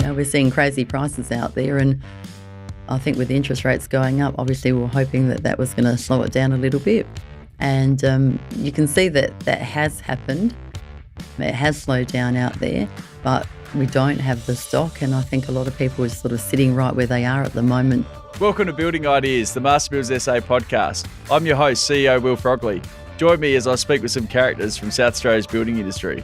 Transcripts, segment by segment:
We're seeing crazy prices out there, and I think with the interest rates going up, obviously we were hoping that was going to slow it down a little bit. And you can see that has happened. It has slowed down out there, but we don't have the stock, and I think a lot of people are sort of sitting right where they are at the moment. Welcome to Building Ideas, the Master Builders SA podcast. I'm your host, CEO Will Frogley. Join me as I speak with some characters from South Australia's building industry.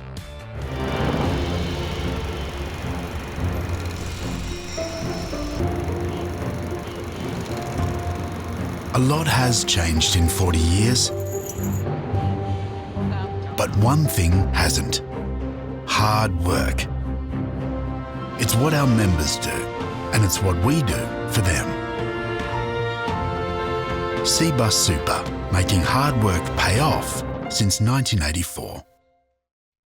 A lot has changed in 40 years, but one thing hasn't. Hard work. It's what our members do, and it's what we do for them. C-Bus Super, making hard work pay off since 1984.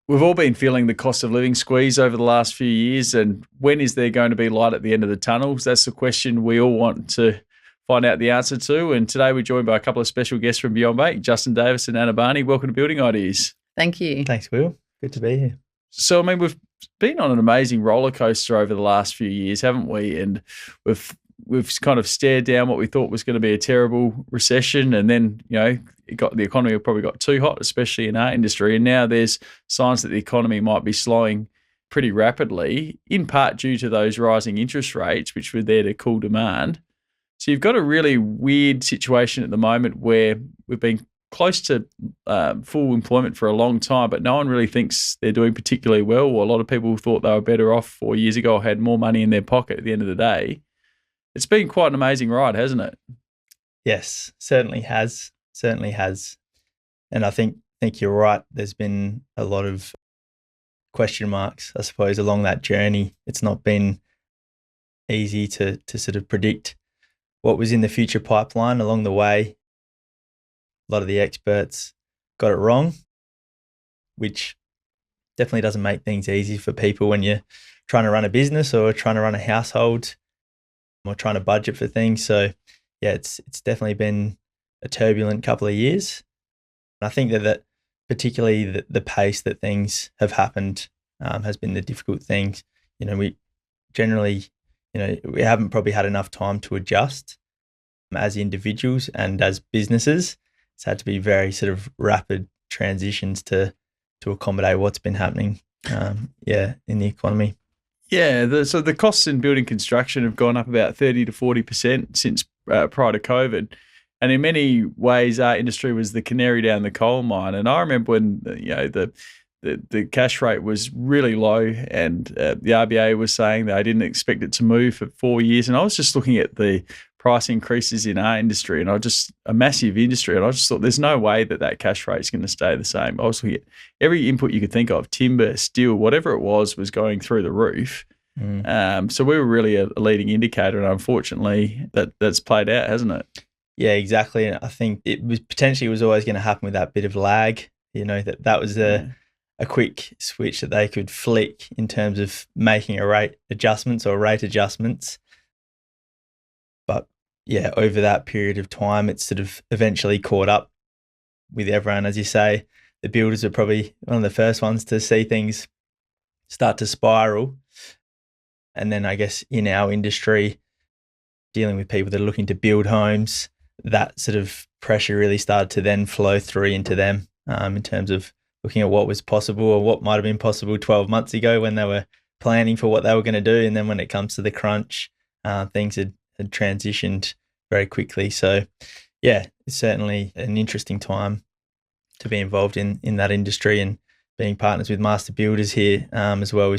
We've all been feeling the cost of living squeeze over the last few years, and when is there going to be light at the end of the tunnels? That's the question we all want to find out the answer to. And today we're joined by a couple of special guests from Beyond Bank, Justin Davis and Anna Barney. Welcome to Building Ideas. Thank you. Thanks, Will. Good to be here. So, we've been on an amazing roller coaster over the last few years, haven't we? And we've kind of stared down what we thought was going to be a terrible recession, and then the economy probably got too hot, especially in our industry. And now there's signs that the economy might be slowing pretty rapidly, in part due to those rising interest rates, which were there to cool demand. So you've got a really weird situation at the moment where we've been close to full employment for a long time, but no one really thinks they're doing particularly well. Or a lot of people thought they were better off 4 years ago, or had more money in their pocket at the end of the day. It's been quite an amazing ride, hasn't it? Yes, certainly has. Certainly has. And I think you're right. There's been a lot of question marks, I suppose, along that journey. It's not been easy to sort of predict what was in the future pipeline along the way. A lot of the experts got it wrong, which definitely doesn't make things easy for people when you're trying to run a business or trying to run a household or trying to budget for things. So yeah, it's definitely been a turbulent couple of years. And I think that particularly the pace that things have happened has been the difficult thing. We generally, we haven't probably had enough time to adjust as individuals and as businesses. It's had to be very sort of rapid transitions to accommodate what's been happening, in the economy. Yeah, so the costs in building construction have gone up about 30 to 40% since prior to COVID. And in many ways, our industry was the canary down the coal mine. And I remember when the cash rate was really low, and the RBA was saying that I didn't expect it to move for 4 years. And I was just looking at the price increases in our industry, and a massive industry, and I just thought there's no way that cash rate is going to stay the same. I was looking at every input you could think of, timber, steel, whatever it was going through the roof. So we were really a leading indicator, and unfortunately that's played out, hasn't it? Yeah, exactly. And I think it was always going to happen with that bit of lag, that was a quick switch that they could flick in terms of making rate adjustments. But yeah, over that period of time, it's sort of eventually caught up with everyone. As you say, the builders are probably one of the first ones to see things start to spiral. And then I guess in our industry, dealing with people that are looking to build homes, that sort of pressure really started to then flow through into them in terms of looking at what was possible or what might have been possible 12 months ago when they were planning for what they were going to do. And then when it comes to the crunch, things had transitioned very quickly. So yeah, it's certainly an interesting time to be involved in that industry, and being partners with master builders here as well.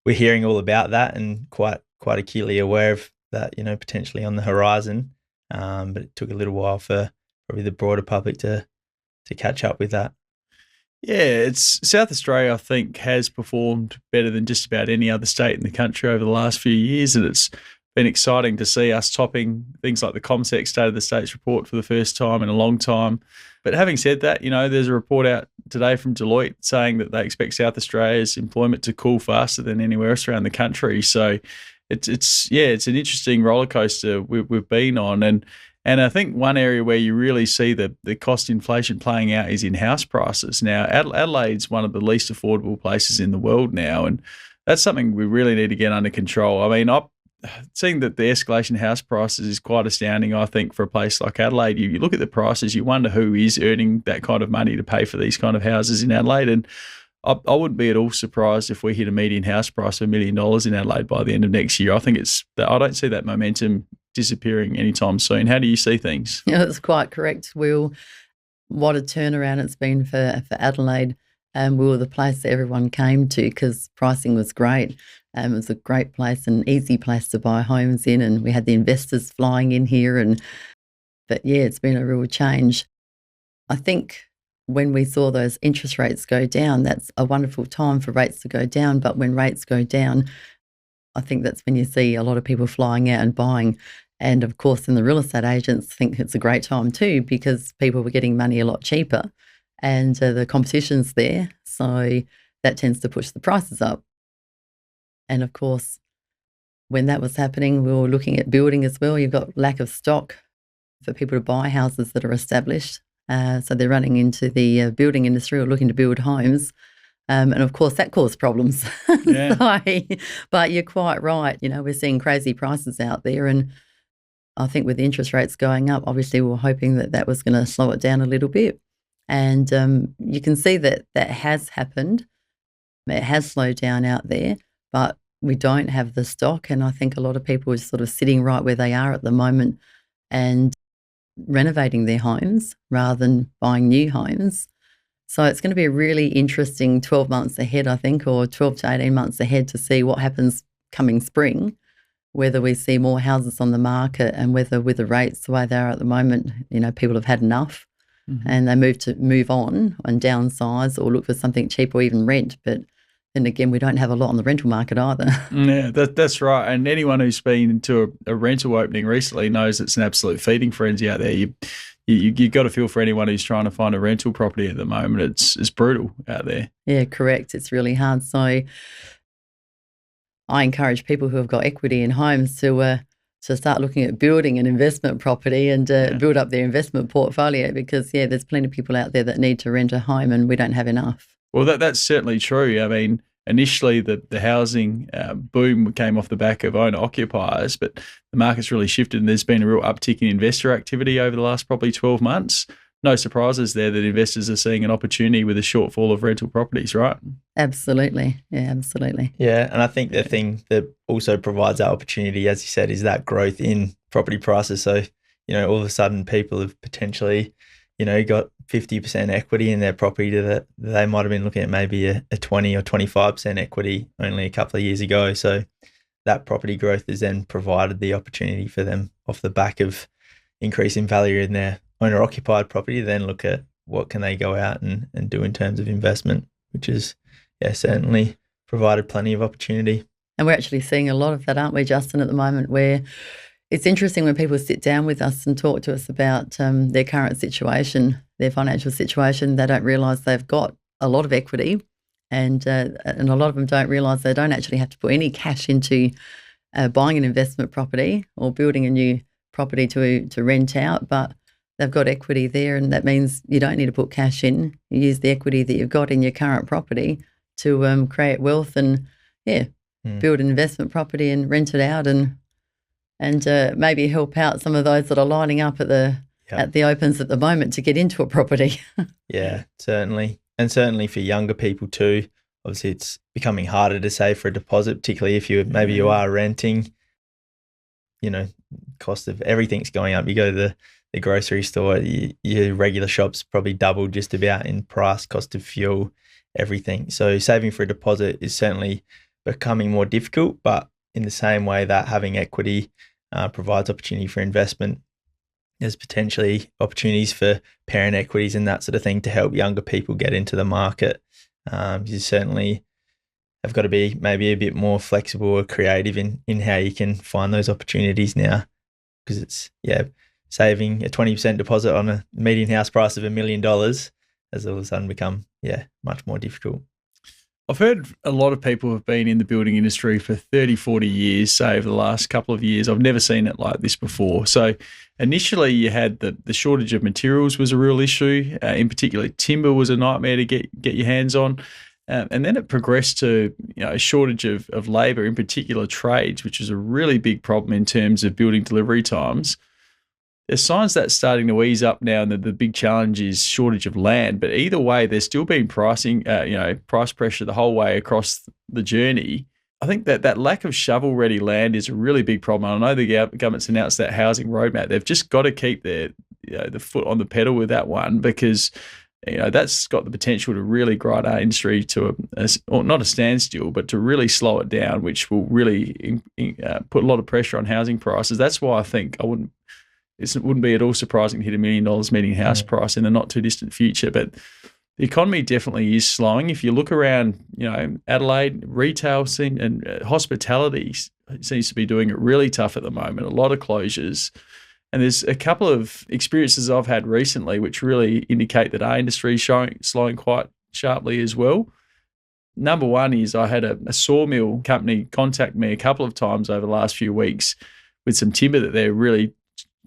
We're hearing all about that and quite acutely aware of that, potentially on the horizon. But it took a little while for probably the broader public to catch up with that. Yeah, it's South Australia, I think, has performed better than just about any other state in the country over the last few years, and it's been exciting to see us topping things like the ComSec State of the States report for the first time in a long time. But having said that, there's a report out today from Deloitte saying that they expect South Australia's employment to cool faster than anywhere else around the country. So it's an interesting roller coaster we've been on, and I think one area where you really see the cost inflation playing out is in house prices. Now, Adelaide's one of the least affordable places in the world now, and That's something we really need to get under control. I mean, seeing that the escalation of house prices is quite astounding, I think, for a place like Adelaide. You look at the prices, you wonder who is earning that kind of money to pay for these kind of houses in Adelaide. And I wouldn't be at all surprised if we hit a median house price of $1 million in Adelaide by the end of next year. I don't see that momentum disappearing anytime soon. How do you see things? Yeah, that's quite correct, Will. What a turnaround it's been for Adelaide. We were the place that everyone came to because pricing was great. It was a great place, an easy place to buy homes in, and we had the investors flying in here. But yeah, it's been a real change. I think when we saw those interest rates go down, that's a wonderful time for rates to go down. But when rates go down, I think that's when you see a lot of people flying out and buying. And of course, then the real estate agents think it's a great time too, because people were getting money a lot cheaper and the competition's there. So that tends to push the prices up. And of course, when that was happening, we were looking at building as well. You've got lack of stock for people to buy houses that are established. So they're running into the building industry or looking to build homes. And of course, that caused problems. Yeah. But you're quite right. We're seeing crazy prices out there. And I think with the interest rates going up, obviously we were hoping that was going to slow it down a little bit. And you can see that has happened. It has slowed down out there, but we don't have the stock. And I think a lot of people are sort of sitting right where they are at the moment and renovating their homes rather than buying new homes. So it's going to be a really interesting 12 months ahead, I think, or 12 to 18 months ahead to see what happens coming spring, whether we see more houses on the market and whether with the rates the way they are at the moment, people have had enough and they move on and downsize or look for something cheap or even rent. But then again, we don't have a lot on the rental market either. Yeah, that's right. And anyone who's been into a rental opening recently knows it's an absolute feeding frenzy out there. You got to feel for anyone who's trying to find a rental property at the moment. It's brutal out there. Yeah, correct. It's really hard. So I encourage people who have got equity in homes to start looking at building an investment property and build up their investment portfolio because, there's plenty of people out there that need to rent a home and we don't have enough. Well, that's certainly true. I mean, initially the housing boom came off the back of owner-occupiers, but the market's really shifted and there's been a real uptick in investor activity over the last probably 12 months. No surprises there that investors are seeing an opportunity with a shortfall of rental properties, right? Absolutely. Yeah, absolutely. Yeah, and I think the thing that also provides that opportunity, as you said, is that growth in property prices. So, all of a sudden people have potentially, got 50% equity in their property that they might have been looking at maybe a 20 or 25% equity only a couple of years ago. So that property growth has then provided the opportunity for them off the back of increase in value in their owner-occupied property, then look at what can they go out and do in terms of investment, which is, certainly provided plenty of opportunity. And we're actually seeing a lot of that, aren't we, Justin, at the moment, where it's interesting when people sit down with us and talk to us about their current situation, their financial situation. They don't realise they've got a lot of equity and a lot of them don't realise they don't actually have to put any cash into buying an investment property or building a new property to rent out, but they've got equity there, and that means you don't need to put cash in. You use the equity that you've got in your current property to create wealth and, build an investment property and rent it out and maybe help out some of those that are lining up at the opens at the moment to get into a property. Yeah, certainly. And certainly for younger people too. Obviously, it's becoming harder to save for a deposit, particularly if you are renting. Cost of everything's going up. You go to the grocery store, your regular shop's probably doubled just about in price, cost of fuel, everything. So saving for a deposit is certainly becoming more difficult, but in the same way that having equity provides opportunity for investment, there's potentially opportunities for parent equities and that sort of thing to help younger people get into the market. You certainly have got to be maybe a bit more flexible or creative in how you can find those opportunities now, because it's, saving a 20% deposit on a median house price of $1 million has all of a sudden become, much more difficult. I've heard a lot of people have been in the building industry for 30, 40 years, say over the last couple of years. I've never seen it like this before. So initially you had the shortage of materials was a real issue. In particular, timber was a nightmare to get your hands on. And then it progressed to a shortage of labour, in particular trades, which is a really big problem in terms of building delivery times. There's signs that's starting to ease up now, and the big challenge is shortage of land. But either way, there's still been price pressure the whole way across the journey. I think that lack of shovel-ready land is a really big problem. I know the government's announced that housing roadmap. They've just got to keep the foot on the pedal with that one, because that's got the potential to really grind our industry to or not a standstill, but to really slow it down, which will really put a lot of pressure on housing prices. That's why I think it wouldn't be at all surprising to hit $1 million median house price in the not too distant future. But the economy definitely is slowing. If you look around, Adelaide, retail scene and hospitality seems to be doing it really tough at the moment. A lot of closures. And there's a couple of experiences I've had recently which really indicate that our industry is slowing quite sharply as well. Number one is I had a sawmill company contact me a couple of times over the last few weeks with some timber that they're really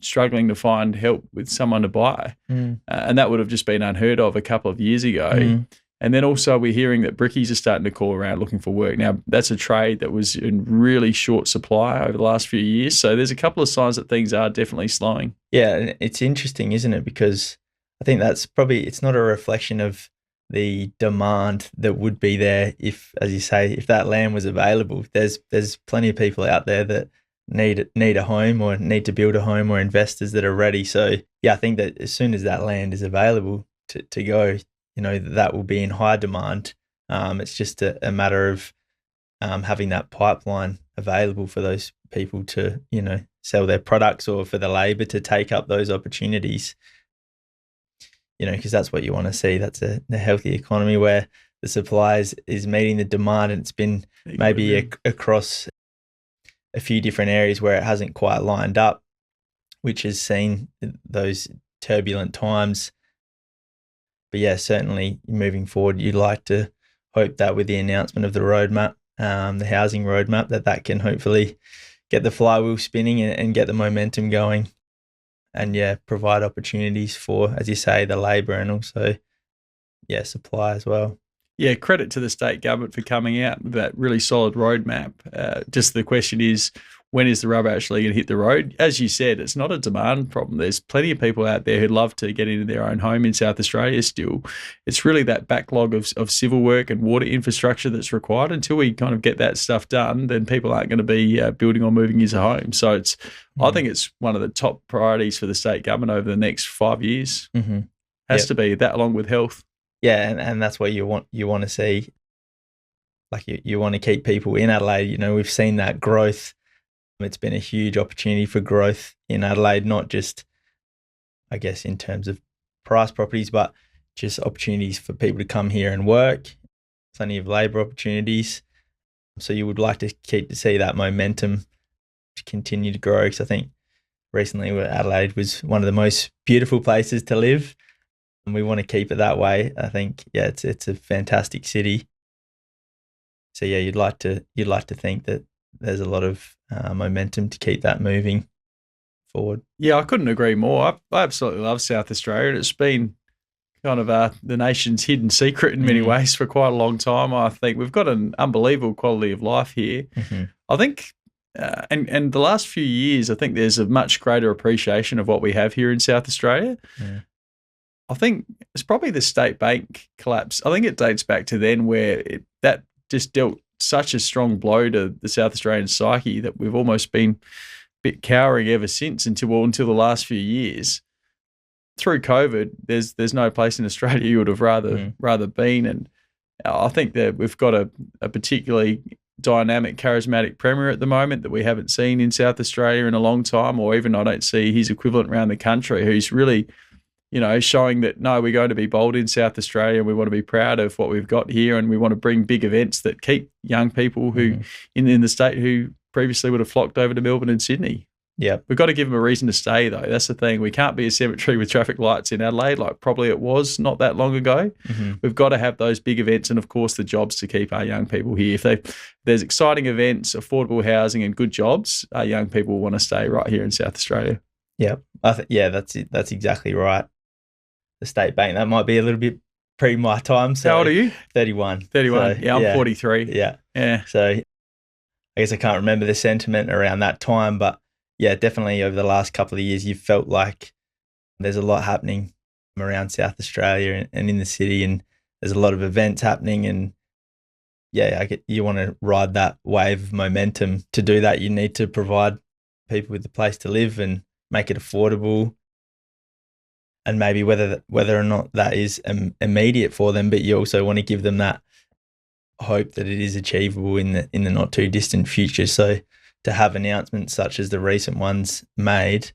struggling to find help with someone to buy. And that would have just been unheard of a couple of years ago. And then also we're hearing that brickies are starting to call around looking for work. Now, that's a trade that was in really short supply over the last few years. So there's a couple of signs that things are definitely slowing. Yeah, and it's interesting, isn't it? Because I think that's probably, it's not a reflection of the demand that would be there if, as you say, if that land was available. There's plenty of people out there that need a home or need to build a home, or investors that are ready. So yeah, I think that as soon as that land is available to go, that will be in high demand. It's just a matter of having that pipeline available for those people to, sell their products, or for the labour to take up those opportunities. Because that's what you want to see. That's a healthy economy where the supply is meeting the demand, and it's been maybe across a few different areas where it hasn't quite lined up, which has seen those turbulent times. But yeah, certainly moving forward, you'd like to hope that with the announcement of the roadmap, the housing roadmap, that can hopefully get the flywheel spinning and get the momentum going, and provide opportunities for, as you say, the labour and also, supply as well. Yeah, credit to the state government for coming out with that really solid roadmap. Just the question is, when is the rubber actually going to hit the road? As you said, it's not a demand problem. There's plenty of people out there who'd love to get into their own home in South Australia still. It's really that backlog of civil work and water infrastructure that's required. Until we kind of get that stuff done, then people aren't going to be building or moving into homes. So I think it's one of the top priorities for the state government over the next 5 years. Has to be that, along with health. Yeah, and that's what you want to see. Like you want to keep people in Adelaide. We've seen that growth. It's been a huge opportunity for growth in Adelaide, not just, I guess, in terms of price properties, but just opportunities for people to come here and work, plenty of labour opportunities. So you would like to see that momentum to continue to grow, because I think recently Adelaide was one of the most beautiful places to live, and we want to keep it that way. I think, it's a fantastic city. So you'd like to think that there's a lot of momentum to keep that moving forward. Yeah, I couldn't agree more. I absolutely love South Australia, and it's been kind of the nation's hidden secret in many ways for quite a long time. I think we've got an unbelievable quality of life here. I think, and the last few years, I think there's a much greater appreciation of what we have here in South Australia. I think it's probably the state bank collapse. I think it dates back to then, where that just dealt such a strong blow to the South Australian psyche that we've almost been a bit cowering ever since until the last few years. Through COVID, there's no place in Australia you would have rather been, and I think that we've got a particularly dynamic, charismatic premier at the moment that we haven't seen in South Australia in a long time, or even I don't see his equivalent around the country, who's really showing that, no, we're going to be bold in South Australia. We want to be proud of what we've got here, and we want to bring big events that keep young people who in the state who previously would have flocked over to Melbourne and Sydney. Yeah. We've got to give them a reason to stay, though. That's the thing. We can't be a cemetery with traffic lights in Adelaide like probably it was not that long ago. We've got to have those big events and, of course, the jobs to keep our young people here. If there's exciting events, affordable housing and good jobs, our young people want to stay right here in South Australia. Yeah. That's it. That's exactly right. The state bank, that might be a little bit pre my time. So How old are you? 31. 31. So, yeah, I'm 43. Yeah. Yeah. So I guess I can't remember the sentiment around that time, but yeah, definitely over the last couple of years, you've felt like there's a lot happening around South Australia and in the city, and there's a lot of events happening. And yeah, you want to ride that wave of momentum. To do that, you need to provide people with a place to live and make it affordable. And maybe whether or not that is immediate for them, but you also want to give them that hope that it is achievable in the not too distant future. So to have announcements such as the recent ones made,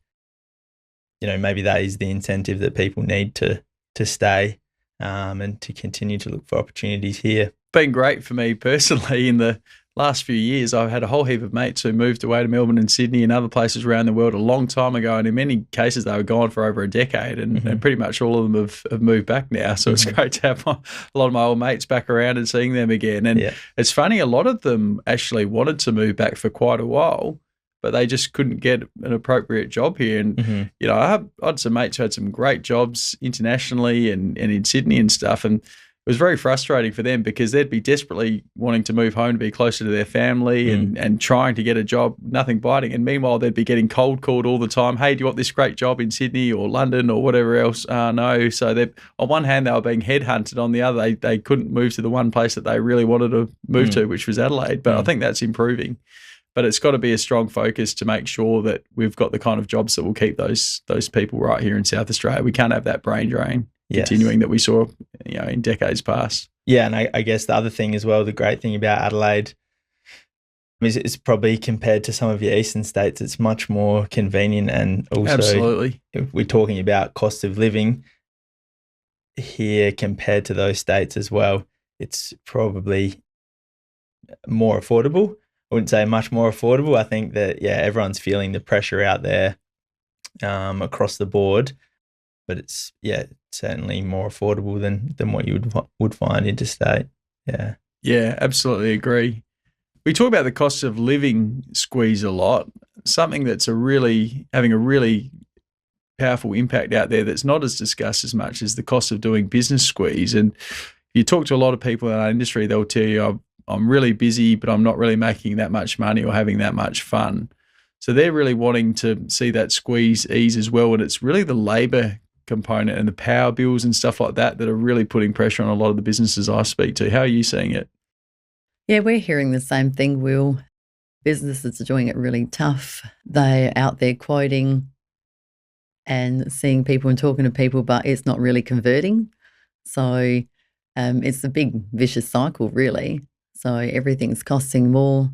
maybe that is the incentive that people need to stay and to continue to look for opportunities here. Been great for me personally in the last few years. I've had a whole heap of mates who moved away to Melbourne and Sydney and other places around the world a long time ago, and in many cases they were gone for over a decade, and pretty much all of them have moved back now. So it's great to have a lot of my old mates back around and seeing them again. And it's funny, a lot of them actually wanted to move back for quite a while, but they just couldn't get an appropriate job here. And I had some mates who had some great jobs internationally and in Sydney and stuff, and it was very frustrating for them because they'd be desperately wanting to move home to be closer to their family and trying to get a job, nothing biting. And meanwhile, they'd be getting cold called all the time. Hey, do you want this great job in Sydney or London or whatever else? No. So on one hand, they were being headhunted. On the other, they couldn't move to the one place that they really wanted to move to, which was Adelaide. But I think that's improving. But it's got to be a strong focus to make sure that we've got the kind of jobs that will keep those people right here in South Australia. We can't have that brain drain continuing that we saw, in decades past. Yeah, and I guess the other thing as well, the great thing about Adelaide is it's probably compared to some of your eastern states, it's much more convenient, and also absolutely, if we're talking about cost of living here compared to those states as well, it's probably more affordable. I wouldn't say much more affordable. I think that, everyone's feeling the pressure out there across the board, but it's, certainly more affordable than what you would find interstate. Yeah. Yeah, absolutely agree. We talk about the cost of living squeeze a lot, something that's having a really powerful impact out there that's not as discussed as much as the cost of doing business squeeze. And you talk to a lot of people in our industry, they'll tell you, I'm really busy, but I'm not really making that much money or having that much fun. So they're really wanting to see that squeeze ease as well. And it's really the labour component and the power bills and stuff like that are really putting pressure on a lot of the businesses I speak to. How are you seeing it? Yeah, we're hearing the same thing, Will. Businesses are doing it really tough. They're out there quoting and seeing people and talking to people, but it's not really converting. So it's a big vicious cycle, really. So everything's costing more.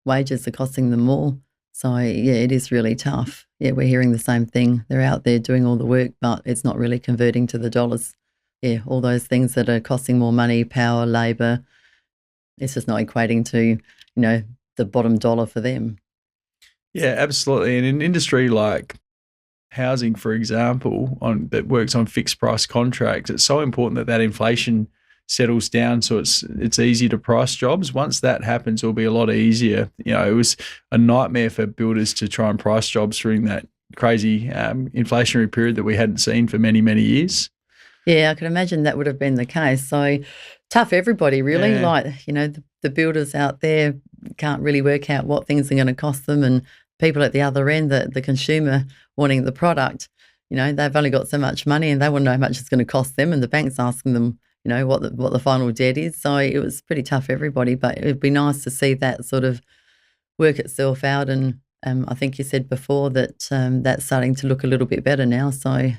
Wages are costing them more. So, it is really tough. Yeah, we're hearing the same thing. They're out there doing all the work, but it's not really converting to the dollars. Yeah, all those things that are costing more money, power, labour, it's just not equating to, the bottom dollar for them. Yeah, absolutely. And in an industry like housing, for example, that works on fixed price contracts, it's so important that inflation settles down so it's easy to price jobs. Once that happens, it'll be a lot easier. It was a nightmare for builders to try and price jobs during that crazy inflationary period that we hadn't seen for many, many years. Yeah, I can imagine that would have been the case. So tough everybody, really. Yeah. Like, the builders out there can't really work out what things are going to cost them, and people at the other end, the consumer wanting the product, they've only got so much money and they want to know how much it's going to cost them, and the bank's asking them what the final debt is. So it was pretty tough for everybody, but it would be nice to see that sort of work itself out. And I think you said before that that's starting to look a little bit better now. So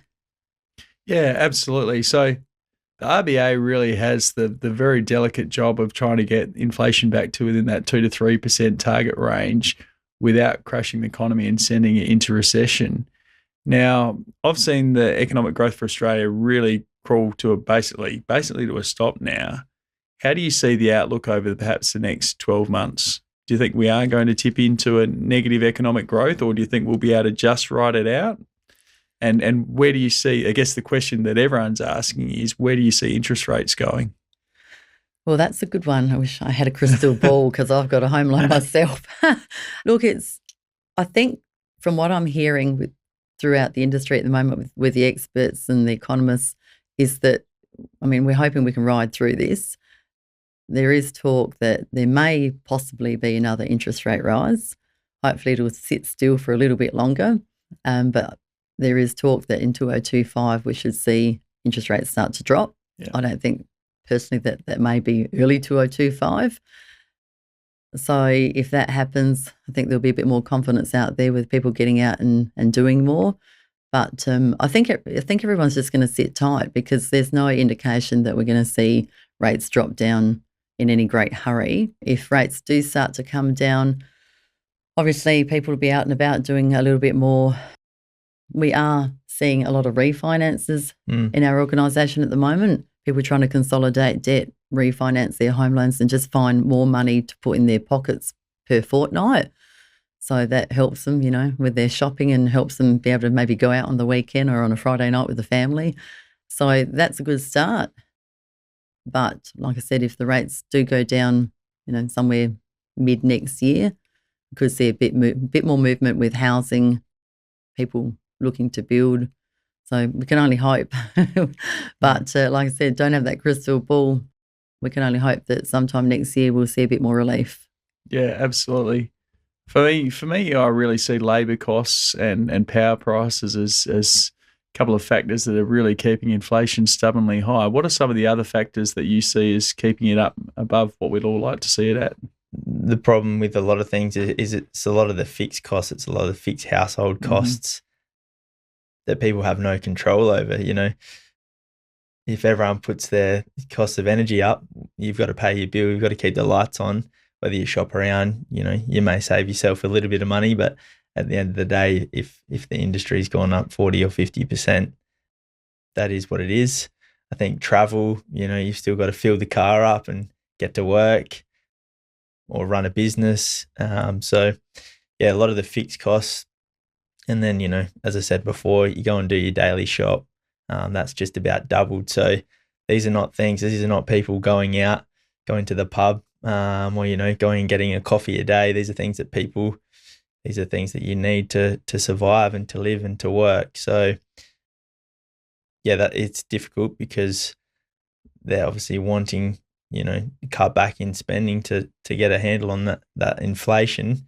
yeah, absolutely. So the RBA really has the very delicate job of trying to get inflation back to within that 2 to 3% target range without crashing the economy and sending it into recession. Now, I've seen the economic growth for Australia really crawl to basically to a stop now. How do you see the outlook over perhaps the next 12 months? Do you think we are going to tip into a negative economic growth, or do you think we'll be able to just ride it out? And where do you see, I guess the question that everyone's asking is, where do you see interest rates going? Well, that's a good one. I wish I had a crystal ball because I've got a home loan myself. Look, I think from what I'm hearing throughout the industry at the moment with the experts and the economists, is that I mean, we're hoping we can ride through this. There is talk that there may possibly be another interest rate rise. Hopefully it'll sit still for a little bit longer. But there is talk that in 2025 we should see interest rates start to drop. Yeah. I don't think personally that may be early 2025. So if that happens, I think there'll be a bit more confidence out there with people getting out and doing more. But I think everyone's just going to sit tight because there's no indication that we're going to see rates drop down in any great hurry. If rates do start to come down, obviously people will be out and about doing a little bit more. We are seeing a lot of refinances in our organisation at the moment. People trying to consolidate debt, refinance their home loans and just find more money to put in their pockets per fortnight. So that helps them, with their shopping and helps them be able to maybe go out on the weekend or on a Friday night with the family. So that's a good start. But like I said, if the rates do go down, somewhere mid next year, we could see a bit more movement with housing, people looking to build. So we can only hope. But like I said, don't have that crystal ball. We can only hope that sometime next year we'll see a bit more relief. Yeah, absolutely. For me, I really see labour costs and power prices as a couple of factors that are really keeping inflation stubbornly high. What are some of the other factors that you see as keeping it up above what we'd all like to see it at? The problem with a lot of things is it's a lot of the fixed costs. It's a lot of the fixed household costs that people have no control over. If everyone puts their cost of energy up, you've got to pay your bill. You've got to keep the lights on. Whether you shop around, you may save yourself a little bit of money, but at the end of the day, if the industry's gone up 40 or 50%, that is what it is. I think travel, you've still got to fill the car up and get to work or run a business. So, yeah, a lot of the fixed costs. And then, as I said before, you go and do your daily shop. That's just about doubled. So these are not people going out, going to the pub, or, going and getting a coffee a day. These are things that you need to survive and to live and to work. So, yeah, that it's difficult because they're obviously wanting, cut back in spending to get a handle on that inflation.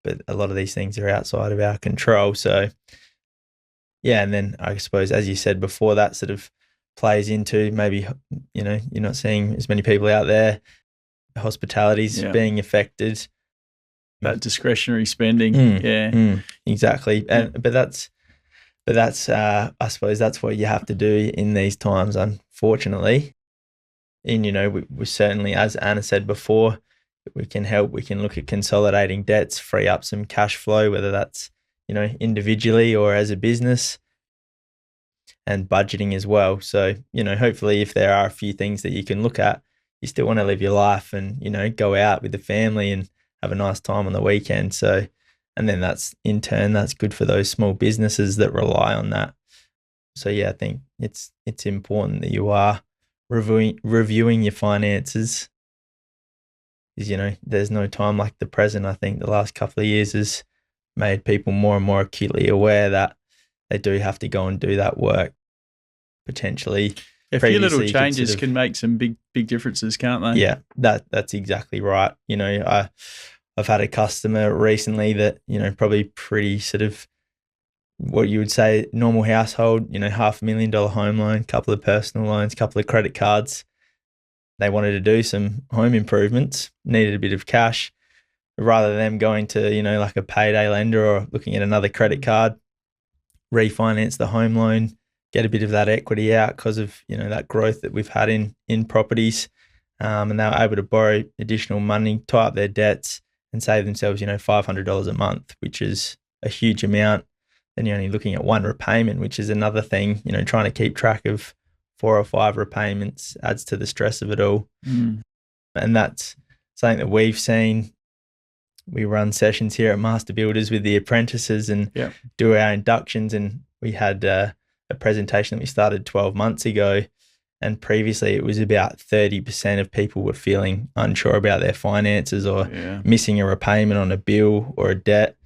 But a lot of these things are outside of our control. So, yeah, and then I suppose, as you said before, that sort of plays into maybe, you're not seeing as many people out there. Hospitality's being affected. That discretionary spending, exactly. But that's I suppose that's what you have to do in these times, unfortunately. And we certainly, as Anna said before, we can help. We can look at consolidating debts, free up some cash flow, whether that's individually or as a business, and budgeting as well. So hopefully, if there are a few things that you can look at, you still want to live your life and go out with the family and have a nice time on the weekend. So, and then that's good for those small businesses that rely on that. So yeah, I think it's important that you are reviewing your finances. Because there's no time like the present. I think the last couple of years has made people more and more acutely aware that they do have to go and do that work. Potentially, a few little changes can make some big differences, can't they? Yeah, that's exactly right. I've had a customer recently that probably pretty sort of what you would say normal household. $500,000 home loan, couple of personal loans, couple of credit cards. They wanted to do some home improvements, needed a bit of cash. Rather than them going to like a payday lender or looking at another credit card, refinance the home loan, get a bit of that equity out because of that growth that we've had in properties, and they were able to borrow additional money, tie up their debts, and save themselves $500 a month, which is a huge amount. Then you're only looking at one repayment, which is another thing. Trying to keep track of 4 or 5 repayments adds to the stress of it all, and that's something that we've seen. We run sessions here at Master Builders with the apprentices and do our inductions, and we had a presentation that we started 12 months ago, and previously it was about 30% of people were feeling unsure about their finances or missing a repayment on a bill or a debt,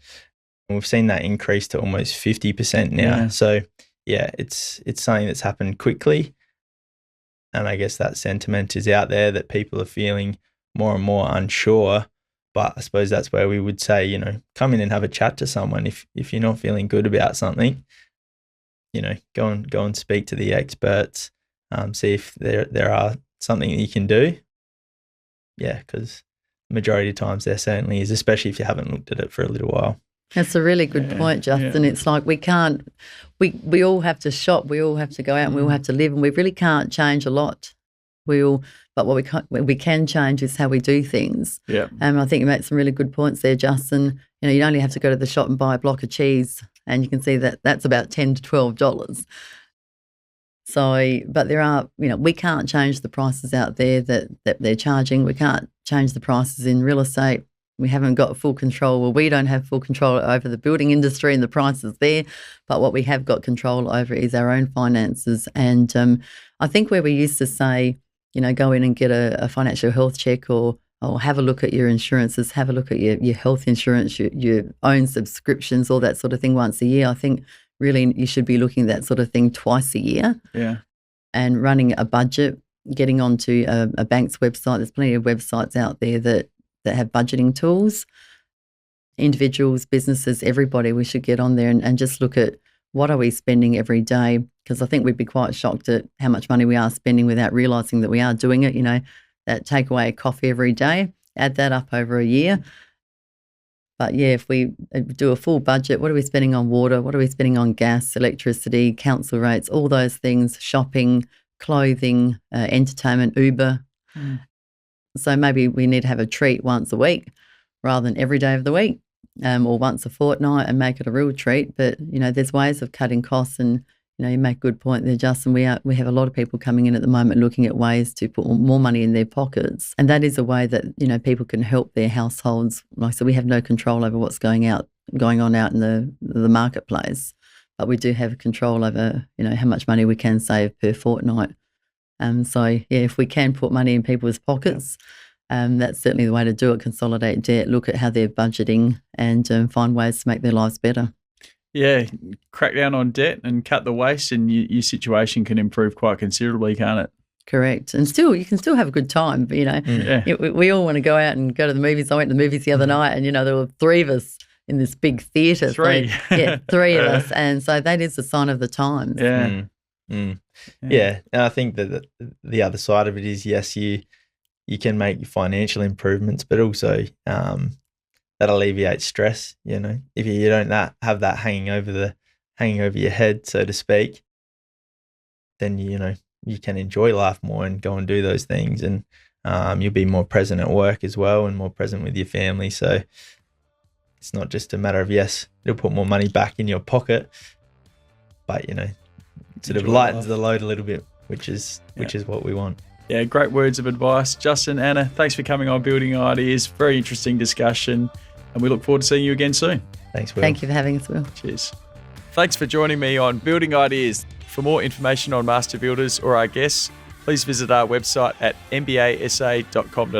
and we've seen that increase to almost 50% now. So yeah, it's something that's happened quickly, And I guess that sentiment is out there that people are feeling more and more unsure. But I suppose that's where we would say, you know, come in and have a chat to someone. If you're not feeling good about something, you know, go and speak to the experts, see if there are something that you can do. Yeah, because majority of times there certainly is, especially if you haven't looked at it for a little while. That's a really good point, Justin. Yeah. It's like we all have to shop, we all have to go out, and we all have to live, and we really can't change a lot. But what we can change is how we do things. Yeah. I think you make some really good points there, Justin. You know, you only have to go to the shop and buy a block of cheese, and you can see that that's about $10 to $12. So, but there are, you know, we can't change the prices out there that they're charging. We can't change the prices in real estate. We haven't got full control. Well, we don't have full control over the building industry and the prices there, but what we have got control over is our own finances. And I think where we used to say, you know, go in and get a financial health check or have a look at your insurances, have a look at your health insurance, your own subscriptions, all that sort of thing once a year. I think really you should be looking at that sort of thing twice a year. Yeah. And running a budget, getting onto a bank's website. There's plenty of websites out there that have budgeting tools. Individuals, businesses, everybody, we should get on there and just look at what are we spending every day, because I think we'd be quite shocked at how much money we are spending without realising that we are doing it. You know, that take away a coffee every day, add that up over a year. But yeah, if we do a full budget, what are we spending on water? What are we spending on gas, electricity, council rates, all those things, shopping, clothing, entertainment, Uber. So maybe we need to have a treat once a week rather than every day of the week, or once a fortnight and make it a real treat. But, you know, there's ways of cutting costs, and, you know, you make a good point there, Justin. We have a lot of people coming in at the moment looking at ways to put more money in their pockets. And that is a way that, you know, people can help their households. Like I said, we have no control over what's going on out in the marketplace, but we do have control over, you know, how much money we can save per fortnight. So, yeah, if we can put money in people's pockets, that's certainly the way to do it. Consolidate debt, look at how they're budgeting, and find ways to make their lives better. Yeah, crack down on debt and cut the waste, and your situation can improve quite considerably, can't it? Correct. And you can still have a good time. But, you know, we all want to go out and go to the movies. I went to the movies the other night, and, you know, there were 3 of us in this big theatre. 3. So, yeah, 3 of us. And so that is a sign of the times. Yeah. Yeah, and I think that the other side of it is, yes, you can make financial improvements, but also that alleviates stress. You know, if you don't have that hanging over your head, so to speak, then, you know, you can enjoy life more and go and do those things, and you'll be more present at work as well and more present with your family. So it's not just a matter of, yes, it'll put more money back in your pocket, but, you know, sort of lightens the load a little bit, which is what we want. Yeah, great words of advice. Justin, Anna, thanks for coming on Building Ideas. Very interesting discussion, and we look forward to seeing you again soon. Thanks, Will. Thank you for having us, Will. Cheers. Thanks for joining me on Building Ideas. For more information on Master Builders or our guests, please visit our website at mbasa.com.au.